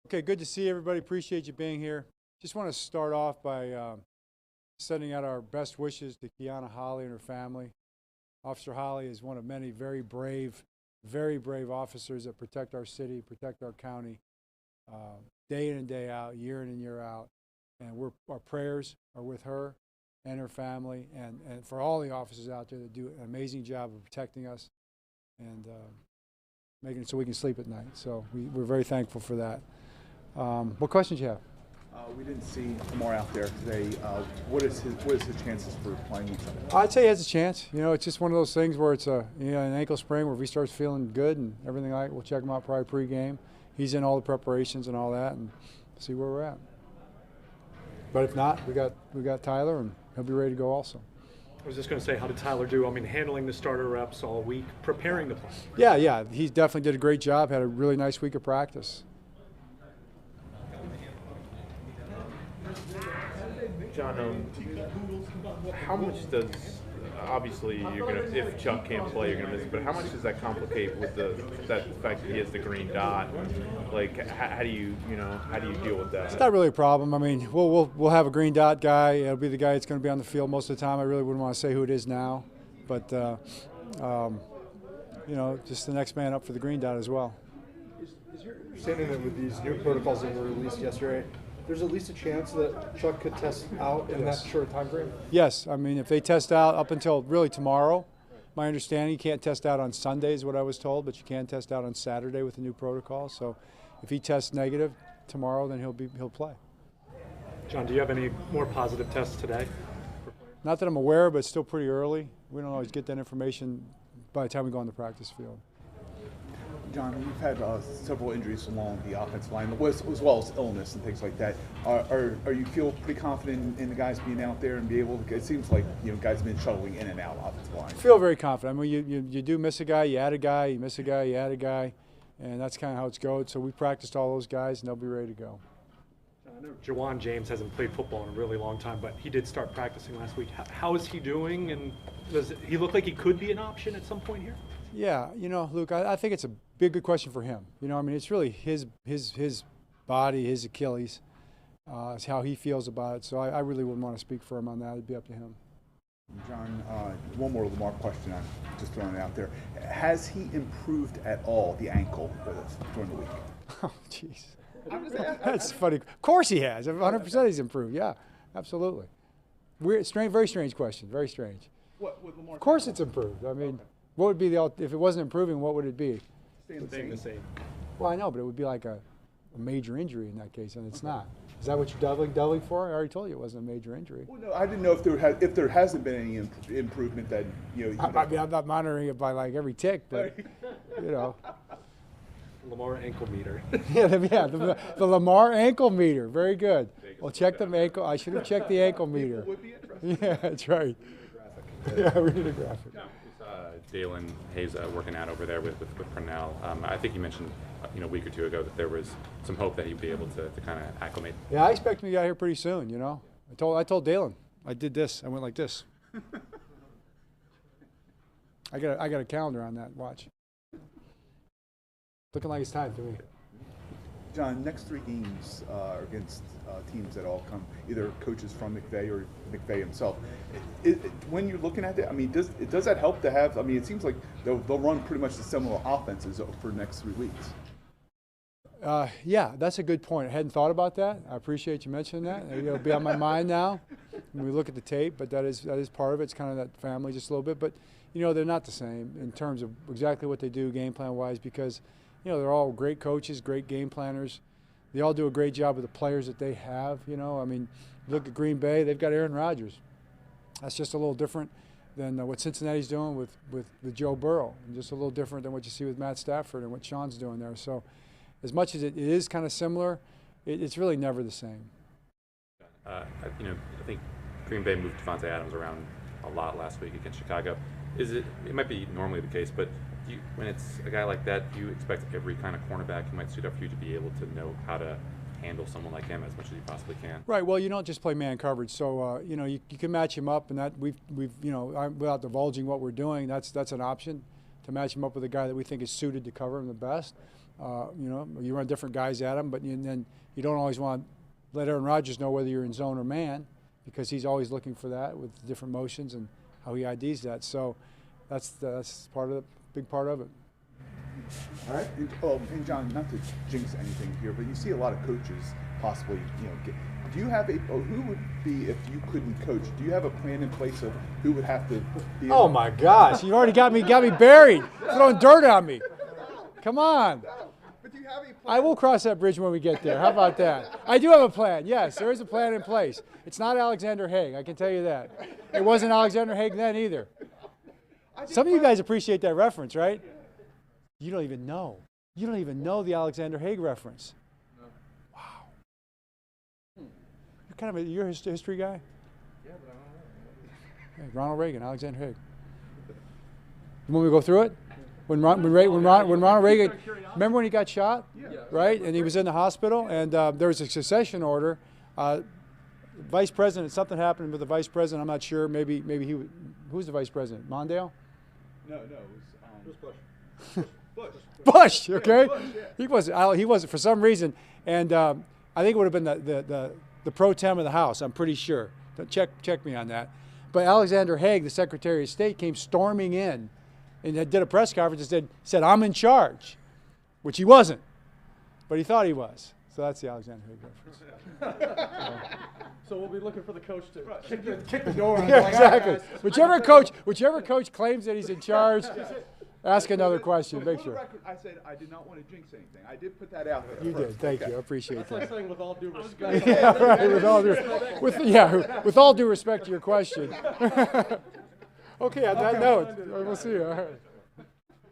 Okay, good to see everybody. Appreciate you being here. Just want to start off by sending out our best wishes to Kiana Holly and her family. Officer Holly is one of many very brave officers that protect our city, protect our county, day in and day out, year in and year out. And our prayers are with her and her family, and for all the officers out there that do an amazing job of protecting us and making it so we can sleep at night. So we're very thankful for that. What questions you have? We didn't see Lamar out there today. What is his chances for playing each other? I'd say he has a chance. You know, it's just one of those things where it's an ankle sprain where if he starts feeling good and everything like, we'll check him out probably pre-game. He's in all the preparations and all that, and see where we're at. But if not, we got Tyler, and he'll be ready to go also. I was just going to say, how did Tyler do? I mean, handling the starter reps all week, preparing the play. Yeah, he definitely did a great job. Had a really nice week of practice. John, how much does, obviously you're gonna, if Chuck can't play, you're gonna miss it, but how much does that complicate with the fact that he has the green dot? Like, how do you deal with that? It's not really a problem. I mean, we'll have a green dot guy. It'll be the guy that's going to be on the field most of the time. I really wouldn't want to say who it is now, but just the next man up for the green dot as well. Is your understanding that with these new protocols that were released yesterday, there's at least a chance that Chuck could test out in that short time frame? Yes. I mean, if they test out up until really tomorrow, my understanding, you can't test out on Sunday is what I was told, but you can test out on Saturday with the new protocol. So if he tests negative tomorrow, then he'll play. John, do you have any more positive tests today? Not that I'm aware of, but it's still pretty early. We don't always get that information by the time we go on the practice field. John, you've had several injuries along the offensive line, as well as illness and things like that. Are you feel pretty confident in the guys being out there and be able to? It seems like guys have been shuttling in and out offensive line. I feel very confident. I mean, you do miss a guy, you add a guy, you miss a guy, you add a guy, and that's kind of how it's going. So we practiced all those guys, and they'll be ready to go. I know Jawan James hasn't played football in a really long time, but he did start practicing last week. How is he doing, and does he look like he could be an option at some point here? Yeah, Luke, I think it's a good question for him. I mean, it's really his body, his Achilles, is how he feels about it. So I really wouldn't want to speak for him on that. It'd be up to him. John, one more Lamar question. I'm just throwing it out there. Has he improved at all, the ankle, during the week? Oh, jeez. That's funny. Of course he has. 100% he's improved. Yeah, absolutely. Weird, strange, very strange question. Very strange. What would Lamar? Of course it's improved. I mean, what would be if it wasn't improving? What would it be? Staying the same. Well, I know, but it would be like a major injury in that case, and it's not. Is that what you're doubling for? I already told you it wasn't a major injury. Well, no, I didn't know if there hasn't been any improvement that I'm not monitoring it by like every tick, but Lamar ankle meter. yeah, the Lamar ankle meter. Very good. Well, check the ankle. I should have checked the ankle meter. would be interesting. Yeah, that's right. Yeah, we need a graphic. Dalen Hayes working out over there with Purnell. I think you mentioned a week or two ago that there was some hope that he'd be able to kind of acclimate. Yeah, I expect him to get out here pretty soon. I told Dalen I did this. I went like this. I got a calendar on that. Watch. Looking like it's time to me. John, next 3 games are against teams that all come either coaches from McVay or McVay himself. When you're looking at it, I mean, does that help to have? I mean, it seems like they'll run pretty much the similar offenses for the next 3 weeks. Yeah, that's a good point. I hadn't thought about that. I appreciate you mentioning that. It'll be on my mind now when we look at the tape. But that is part of it. It's kind of that family just a little bit. But they're not the same in terms of exactly what they do game plan wise because. They're all great coaches, great game planners. They all do a great job with the players that they have. I mean, look at Green Bay. They've got Aaron Rodgers. That's just a little different than what Cincinnati's doing with Joe Burrow, and just a little different than what you see with Matt Stafford and what Sean's doing there. So as much as it is kind of similar, it's really never the same. I think Green Bay moved Devontae Adams around a lot last week against Chicago. It might be normally the case, but when it's a guy like that, do you expect every kind of cornerback who might suit up for you to be able to know how to handle someone like him as much as you possibly can? Right. Well, you don't just play man coverage, so you can match him up, and that we've without divulging what we're doing, that's an option to match him up with a guy that we think is suited to cover him the best. You know, you run different guys at him, but then you don't always want to let Aaron Rodgers know whether you're in zone or man, because he's always looking for that with different motions and how he IDs that. So that's part of the big part of it. All right. And John, not to jinx anything here, but you see a lot of coaches possibly, do you have who would be, if you couldn't coach, do you have a plan in place of who would have to be? Oh my gosh, you already got me buried, throwing dirt on me. Come on. But do you have a plan? I will cross that bridge when we get there. How about that? I do have a plan. Yes, there is a plan in place. It's not Alexander Haig, I can tell you that. It wasn't Alexander Haig then either. Some of you guys appreciate that reference, right? You don't even know. You don't even know the Alexander Haig reference. No. Wow. You're kind of you're a history guy? Yeah, but I don't know. Yeah, Ronald Reagan, Alexander Haig. You want me to go through it? When Ronald Reagan, remember when he got shot? Yeah. Right? And he was in the hospital, and there was a succession order. Vice president, something happened with the vice president. I'm not sure. Maybe he. Who's the vice president? Mondale? No, it was Bush. Bush. Okay. Bush, yeah. He wasn't for some reason, and I think it would have been the pro tem of the House. I'm pretty sure. Check me on that. But Alexander Haig, the Secretary of State, came storming in and did a press conference and said, "I'm in charge," which he wasn't, but he thought he was. So that's the Alexander Haig reference. So we'll be looking for the coach to kick the door. Yeah, exactly. Whichever coach claims that he's in charge, ask another question. Make For the sure. record, I said I did not want to jinx anything. I did put that out there. You did. Thank you. I appreciate That's like that. saying with all due respect. Yeah, right. With all due respect to your question. Okay. On that note, we'll see you. All right.